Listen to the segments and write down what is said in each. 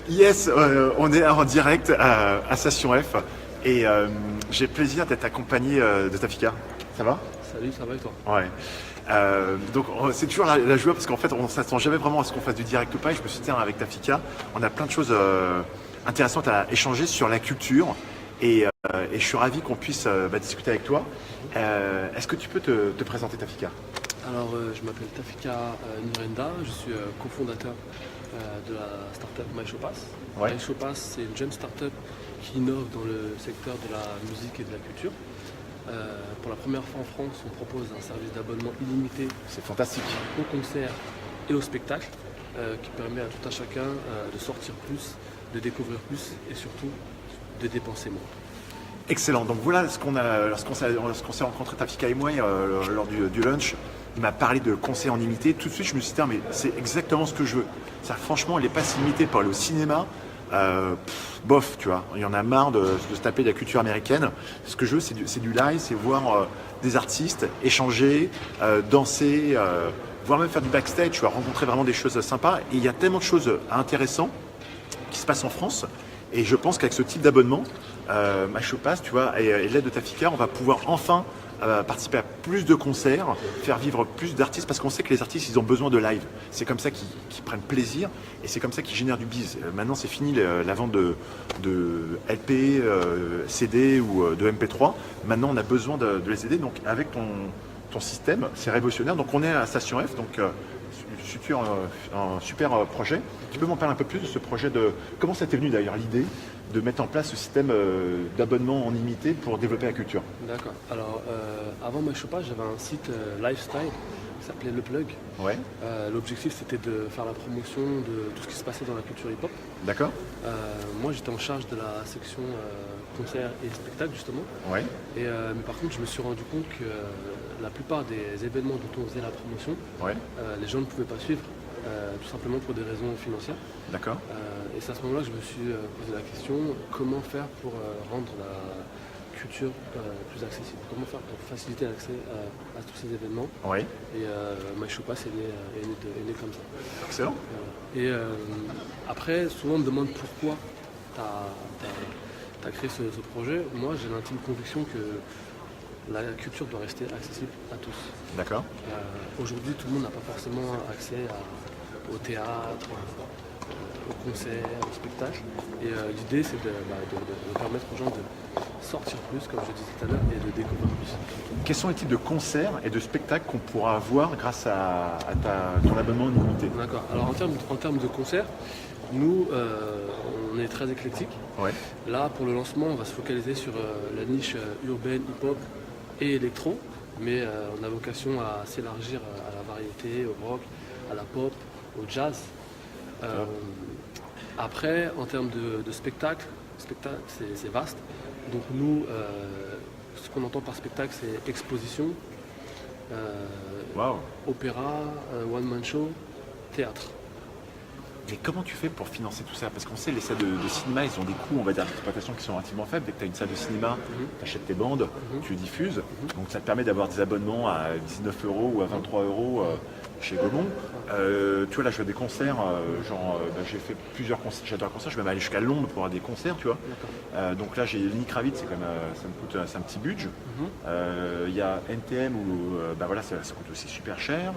Yes, on est en direct à Station F et j'ai le plaisir d'être accompagné de Tafika. Ça va? Salut, ça va et toi? Ouais. Donc c'est toujours la joie parce qu'en fait on ne s'attend jamais vraiment à ce qu'on fasse du direct ou pas. Et je me suis dit, tiens, avec Tafika, on a plein de choses intéressantes à échanger sur la culture et je suis ravi qu'on puisse discuter avec toi. Est-ce que tu peux te présenter Tafika? Alors, je m'appelle Tafika Nurenda, je suis cofondateur de la startup MyShowPass. Ouais. MyShowPass, c'est une jeune startup qui innove dans le secteur de la musique et de la culture. Pour la première fois en France, on propose un service d'abonnement illimité C'est fantastique. au concert et au spectacle qui permet à tout un chacun de sortir plus, de découvrir plus et surtout de dépenser moins. Excellent. Donc voilà lorsqu'on s'est rencontré Tafika et moi lors du lunch, il m'a parlé de concerts en illimité. Tout de suite, je me suis dit, mais c'est exactement ce que je veux. Franchement, les passes illimitées pour aller au cinéma, bof, tu vois. Il y en a marre de se taper de la culture américaine. Ce que je veux, c'est du live, c'est voir des artistes échanger, danser, voire même faire du backstage, tu vas rencontrer vraiment des choses sympas. Et il y a tellement de choses intéressantes qui se passent en France. Et je pense qu'avec ce type d'abonnement, MyShowPass, tu vois, et l'aide de Tafika, on va pouvoir enfin participer à plus de concerts, faire vivre plus d'artistes, parce qu'on sait que les artistes, ils ont besoin de live. C'est comme ça qu'ils prennent plaisir et c'est comme ça qu'ils génèrent du bise. Maintenant, c'est fini la vente de LP, CD ou de MP3. Maintenant, on a besoin de les aider. Donc, avec ton système, c'est révolutionnaire. Donc, on est à Station F. Donc, un super projet. Tu peux m'en parler un peu plus de ce projet comment ça t'est venu d'ailleurs l'idée de mettre en place ce système d'abonnement en illimité pour développer la culture? D'accord. Alors, avant MyShowPass, j'avais un site lifestyle qui s'appelait Le Plug. Ouais. L'objectif, c'était de faire la promotion de tout ce qui se passait dans la culture hip-hop. D'accord. Moi, j'étais en charge de la section concert et spectacle, justement. Ouais. Mais par contre, je me suis rendu compte que la plupart des événements dont on faisait la promotion, Ouais. les gens ne pouvaient pas suivre, tout simplement pour des raisons financières. D'accord. Et c'est à ce moment-là que je me suis posé la question, comment faire pour rendre la culture plus accessible? Comment faire pour faciliter l'accès à tous ces événements? Ouais. Et MyShowPass est né comme ça. Excellent. Et après, souvent on me demande pourquoi tu as créé ce projet. Moi, j'ai l'intime conviction que la culture doit rester accessible à tous. D'accord. Aujourd'hui, tout le monde n'a pas forcément accès au théâtre, au concert, au spectacle. Et l'idée, c'est de permettre aux gens de sortir plus, comme je disais tout à l'heure, et de découvrir plus. Quels sont les types de concerts et de spectacles qu'on pourra avoir grâce à ton abonnement illimité? D'accord. Alors en termes de concerts, nous, on est très éclectique. Ouais. Là, pour le lancement, on va se focaliser sur la niche urbaine, hip-hop et électro, mais on a vocation à s'élargir à la variété, au rock, à la pop, au jazz. Après, en termes de spectacle, c'est vaste. Donc nous, ce qu'on entend par spectacle, c'est exposition, Waouh. opéra, one-man show, théâtre. Et comment tu fais pour financer tout ça? Parce qu'on sait, les salles de cinéma, ils ont des coûts, on va dire, d'exploitation qui sont relativement faibles. Dès que tu as une salle de cinéma, tu achètes tes bandes, tu les diffuses. Donc ça te permet d'avoir des abonnements à 19 € ou à 23 € chez Gaumont. Tu vois, là, je fais des concerts, j'ai fait plusieurs concerts, j'adore les concerts, je vais même aller jusqu'à Londres pour avoir des concerts, tu vois. Donc là, j'ai Lenny Kravitz, c'est quand même, ça me coûte, c'est un petit budget. Il y a NTM où, ça coûte aussi super cher.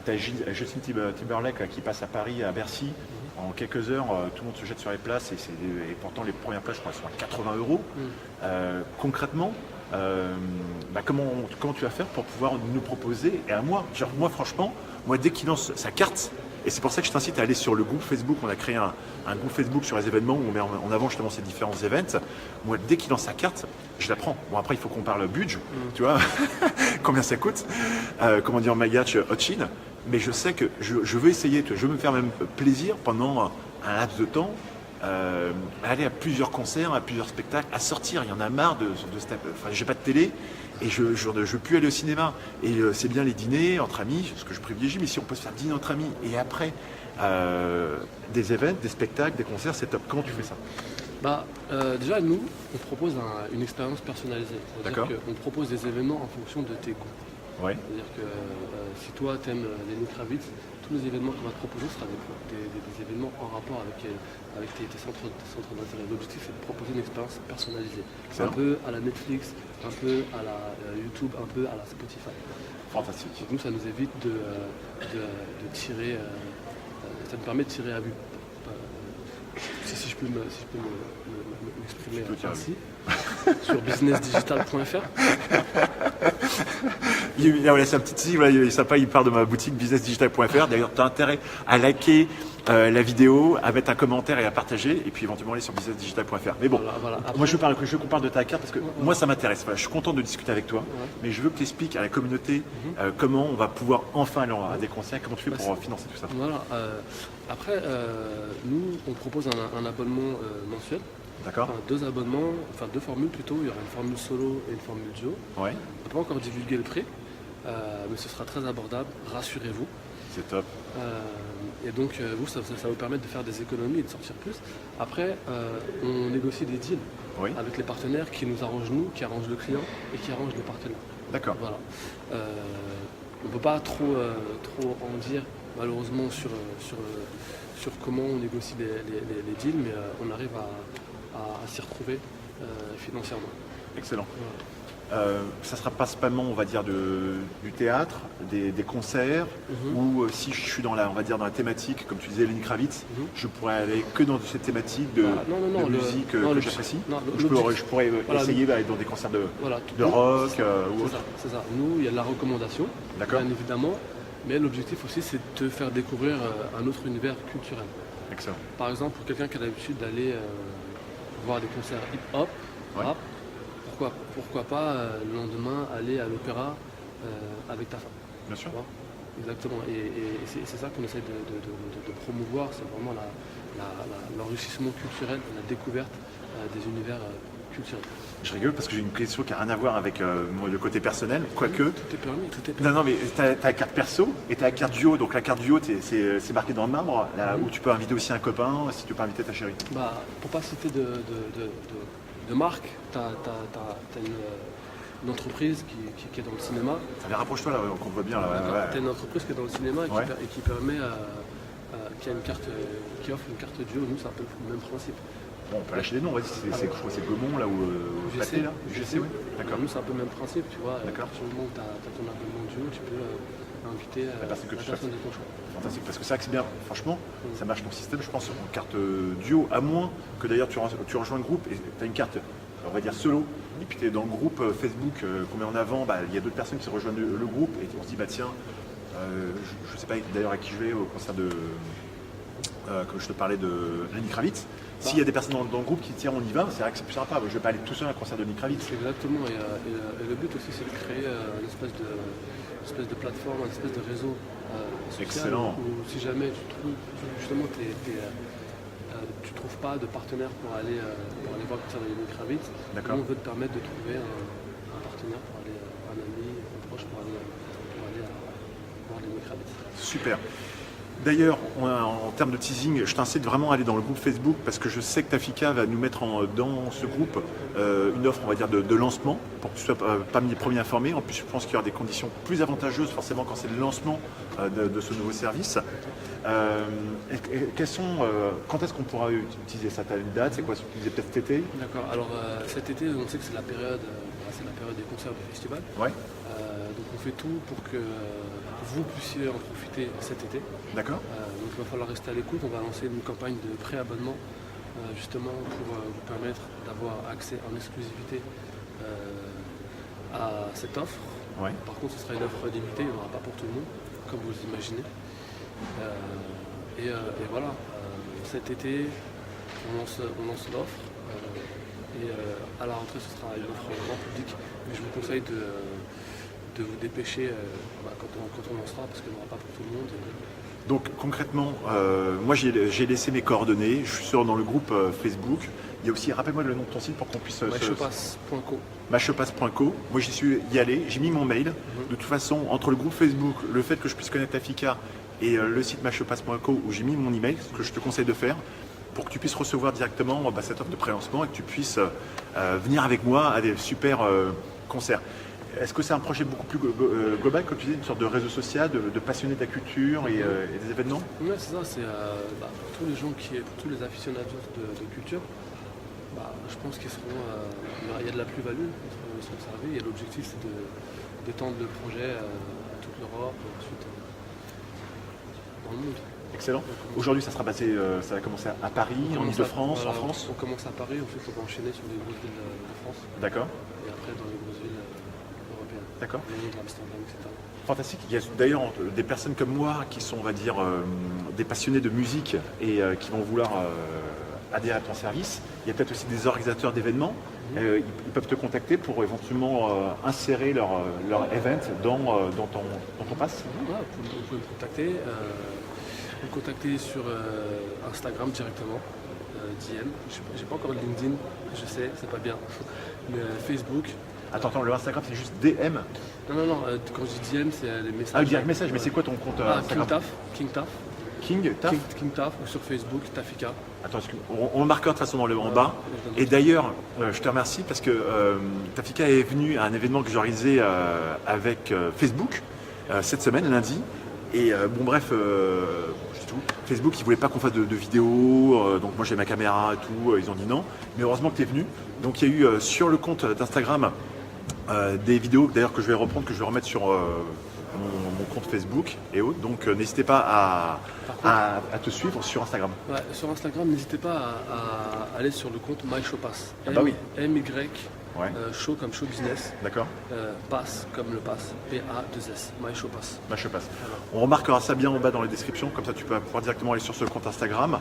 Tu as Justin Timberlake là, qui passe à Paris, à Bercy. En quelques heures, tout le monde se jette sur les places et pourtant les premières places, je crois, sont à 80 €. Concrètement, comment tu vas faire pour pouvoir nous proposer? Et à moi, moi franchement, dès qu'il lance sa carte, et c'est pour ça que je t'incite à aller sur le groupe Facebook, on a créé un groupe Facebook sur les événements où on met en avant justement ces différents events. Moi, dès qu'il lance sa carte, je la prends. Bon, après, il faut qu'on parle budget, tu vois, combien ça coûte, comment dire, Magach, Hotchin. Mais je sais que je veux essayer, je veux me faire même plaisir pendant un laps de temps, à aller à plusieurs concerts, à plusieurs spectacles, à sortir. Il y en a marre de enfin, j'ai pas de télé et je veux plus aller au cinéma. Et c'est bien les dîners entre amis, ce que je privilégie, mais si on peut se faire dîner entre amis et après des événements, des spectacles, des concerts, c'est top. Comment tu fais ça? Déjà, nous, on propose une expérience personnalisée. D'accord. C'est-à-dire qu'on propose des événements en fonction de tes goûts. Ouais. C'est-à-dire que si toi t'aimes Lenny Kravitz, tous les événements qu'on va te proposer seront des événements en rapport avec tes centres d'intérêt. L'objectif c'est de proposer une expérience personnalisée. Excellent. Un peu à la Netflix, un peu à la YouTube, un peu à la Spotify. Fantastique. Donc nous ça nous évite de tirer, ça nous permet de tirer à vue. Si je peux m'exprimer Tu peux tirer à ainsi, sur businessdigital.fr. Voilà, c'est un petit teasing, voilà, il est sympa, il part de ma boutique businessdigital.fr. D'ailleurs, tu as intérêt à liker la vidéo, à mettre un commentaire et à partager, et puis éventuellement aller sur businessdigital.fr. Mais bon, Voilà. Après, moi je veux qu'on parle de ta carte parce que moi ça m'intéresse. Voilà, je suis content de discuter avec toi, mais je veux que tu expliques à la communauté comment on va pouvoir enfin aller à des concerts, comment tu fais pour financer tout ça. Voilà. Après, nous, on propose un abonnement mensuel. D'accord. Enfin, deux formules plutôt. Il y aura une formule solo et une formule duo. Ouais, On n'a pas encore divulgué le prix, mais ce sera très abordable, rassurez-vous. c'est top. Et donc, vous, ça va vous permettre de faire des économies et de sortir plus. Après, on négocie des deals Oui, avec les partenaires qui nous arrangent nous, qui arrangent le client et qui arrangent les partenaires. d'accord. Voilà. On ne peut pas trop en dire malheureusement sur comment on négocie les deals, mais on arrive à s'y retrouver financièrement. Excellent. Voilà. Ça sera principalement, on va dire, du théâtre, des concerts, ou si je suis dans la thématique, comme tu disais, Lenny Kravitz, je pourrais aller que dans cette thématique de musique que j'apprécie. Je pourrais essayer d'aller dans des concerts de rock ou autre. C'est ça. Nous, il y a de la recommandation, D'accord. bien évidemment, mais l'objectif aussi, c'est de te faire découvrir un autre univers culturel. Excellent. Par exemple, pour quelqu'un qui a l'habitude d'aller voir des concerts hip-hop, Ouais. rap, pourquoi pas le lendemain aller à l'opéra avec ta femme. Bien sûr. Tu vois. Exactement. Et c'est ça qu'on essaie de promouvoir, c'est vraiment l'enrichissement culturel, la découverte des univers culturels. Je rigole parce que j'ai une question qui n'a rien à voir avec le côté personnel, quoique. Tout est permis, tout est permis. Non, mais tu as la carte perso et tu as la carte duo. Donc la carte duo, c'est marqué dans le marbre, là, où tu peux inviter aussi un copain si tu peux inviter ta chérie. Bah, pour pas citer de marque, tu as une entreprise qui est dans le cinéma. Allez, rapproche-toi là, qu'on voit bien. Là, Tu as une entreprise qui est dans le cinéma et qui permet qui a une carte, qui offre une carte duo. Nous, c'est un peu le même principe. Bon, on peut lâcher des noms, vas-y, je crois que c'est Gaumont là où Pathé, là. UGC, oui. D'accord. Nous, c'est un peu le même principe, tu vois. D'accord. À partir du moment où tu as ton abonnement duo, tu peux inviter La personne que tu de ton choix. Fantastique, parce que c'est vrai que c'est bien, franchement, ça marche ton système, je pense, en carte duo, à moins que d'ailleurs tu rejoins le groupe et tu as une carte, on va dire solo, et puis tu es dans le groupe Facebook qu'on met en avant, il y a d'autres personnes qui rejoignent le groupe et on se dit, bah tiens, je sais pas d'ailleurs à qui je vais au concert de, comme je te parlais de Lenny Kravitz. S'il y a des personnes dans le groupe qui disent on y va, c'est vrai que c'est plus sympa. Je ne vais pas aller tout seul à un concert de Lenny Kravitz. Exactement, et le but aussi c'est de créer une espèce de plateforme, un espèce de réseau social. Excellent. Où si jamais tu trouves justement tu trouves pas de partenaire pour aller voir le concert de Lenny Kravitz, on veut te permettre de trouver un partenaire pour aller, un ami, un proche pour aller voir Lenny Kravitz. Super. D'ailleurs, en termes de teasing, je t'incite vraiment à aller dans le groupe Facebook parce que je sais que Tafika va nous mettre dans ce groupe une offre, on va dire, de lancement pour que tu sois parmi les premiers informés. En plus, je pense qu'il y aura des conditions plus avantageuses forcément quand c'est le lancement de ce nouveau service. Quand est-ce qu'on pourra utiliser ça? Tu as une date? C'est quoi? Tu disais peut-être cet été? D'accord. Alors cet été, on sait que c'est la période des concerts du festival. Ouais. Donc on fait tout pour que vous puissiez en profiter cet été. D'accord. Donc il va falloir rester à l'écoute. On va lancer une campagne de pré-abonnement justement pour vous permettre d'avoir accès en exclusivité à cette offre. Ouais. Par contre, ce sera une offre limitée, il n'y en aura pas pour tout le monde, comme vous l'imaginez. Et voilà, cet été, on lance l'offre. Et à la rentrée, ce sera une offre grand public. Mais je vous conseille de vous dépêcher quand on lancera, parce qu'il n'y en aura pas pour tout le monde. Donc concrètement, moi j'ai laissé mes coordonnées, je suis dans le groupe Facebook. Il y a aussi, rappelle-moi le nom de ton site pour qu'on puisse... Machopass.co. Machopass.co. Moi j'y suis allé, j'ai mis mon mail. De toute façon, entre le groupe Facebook, le fait que je puisse connaître Tafika et le site machopass.co où j'ai mis mon email, ce que je te conseille de faire, pour que tu puisses recevoir directement cette offre de pré-lancement et que tu puisses venir avec moi à des super concerts. Est-ce que c'est un projet beaucoup plus global, comme tu dis, une sorte de réseau social, de passionnés de la culture et des événements? Ouais, c'est ça, c'est pour tous les gens pour tous les aficionados de culture, je pense qu'ils seront. Il y a de la plus-value, ils seront servis, et l'objectif c'est d'étendre le projet à toute l'Europe et ensuite dans le monde. Excellent. Aujourd'hui, ça sera basé, ça va commencer à Paris, en Ile-de-France, en France. On commence à Paris, ensuite on va enchaîner sur les grosses villes de France. D'accord. Et après dans les grosses villes européennes. D'accord. Londres, Amsterdam, etc. Fantastique. Il y a d'ailleurs des personnes comme moi qui sont, on va dire, des passionnés de musique et qui vont vouloir adhérer à ton service. Il y a peut-être aussi des organisateurs d'événements. Ils peuvent te contacter pour éventuellement insérer leur event dans ton pass. Ouais, vous pouvez me contacter sur Instagram directement, DM. J'ai pas encore de LinkedIn, je sais, c'est pas bien. Mais Facebook. Attends, le Instagram c'est juste DM. Non, quand je dis DM, c'est les messages. Ah, direct message, mais c'est quoi ton compte Instagram? King Taf. King Taf, ou sur Facebook, Tafika. Attends, on le marquera de toute façon en bas. Et d'ailleurs, je te remercie parce que Tafika est venu à un événement que j'ai organisé avec Facebook cette semaine, lundi. Et c'est tout. Facebook, ils voulaient pas qu'on fasse de vidéos, donc moi j'ai ma caméra et tout, ils ont dit non. Mais heureusement que tu es venu. Donc il y a eu sur le compte d'Instagram des vidéos d'ailleurs que je vais reprendre, que je vais remettre sur mon compte Facebook et autres. Donc n'hésitez pas à te suivre sur Instagram. Ouais, sur Instagram, n'hésitez pas à aller sur le compte MyShowPass. Ah bah oui. MY, Ouais. show comme show business. D'accord. Pass comme le pass. PA2S. MyShowPass. MyShowPass. On remarquera ça bien en bas dans les descriptions, comme ça tu peux pouvoir directement aller sur ce compte Instagram.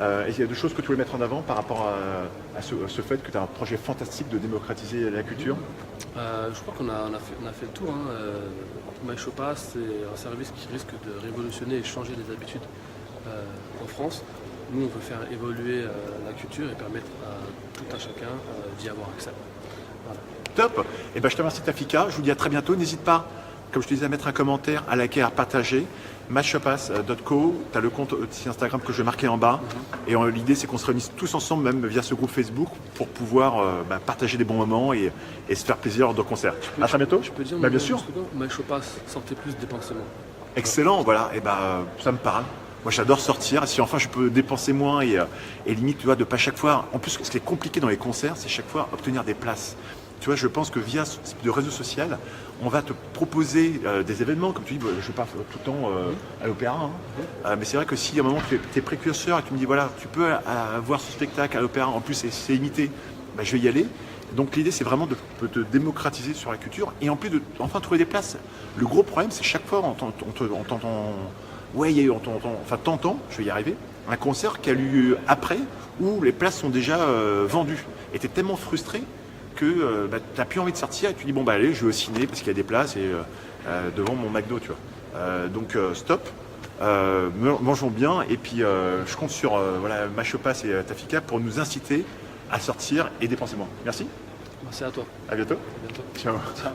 Et il y a deux choses que tu voulais mettre en avant par rapport à ce fait que tu as un projet fantastique de démocratiser la culture. Je crois qu'on a fait le tour. MyShowPass, c'est un service qui risque de révolutionner et changer les habitudes en France. Nous, on veut faire évoluer la culture et permettre à tout un chacun d'y avoir accès. Voilà. Top. Et ben je te remercie Tafika. Je vous dis à très bientôt. N'hésite pas, comme je te disais, à mettre un commentaire, à liker, à partager. MyShowPass.co, tu as le compte aussi Instagram que je vais marquer en bas. Et l'idée, c'est qu'on se réunisse tous ensemble, même via ce groupe Facebook, pour pouvoir partager des bons moments et se faire plaisir lors de concerts. À très bientôt. Je peux dire bien sûr. MyShowPass, sortez plus, dépensez moins. Excellent, voilà. Et ça me parle. Moi, j'adore sortir. Et si enfin je peux dépenser moins et limite, tu vois, de pas chaque fois. En plus, ce qui est compliqué dans les concerts, c'est chaque fois obtenir des places. Tu vois, je pense que via ce type de réseau social, on va te proposer des événements, comme tu dis, je ne vais pas tout le temps à l'opéra, mais c'est vrai que si à un moment tu es précurseur et tu me dis, voilà, tu peux voir ce spectacle à l'opéra, en plus c'est imité, je vais y aller. Donc l'idée, c'est vraiment de te démocratiser sur la culture et en plus de enfin trouver des places. Le gros problème, c'est chaque fois on t'entend, je vais y arriver, un concert qui a lieu après où les places sont déjà vendues. Et tu es tellement frustré que tu n'as plus envie de sortir et tu dis bon allez, je vais au ciné parce qu'il y a des places et devant mon McDo, tu vois. Donc stop, mangeons bien et puis je compte sur MyShowPass et Tafika pour nous inciter à sortir et dépenser moins. Merci. Merci à toi. À bientôt. À bientôt. Ciao. Ciao.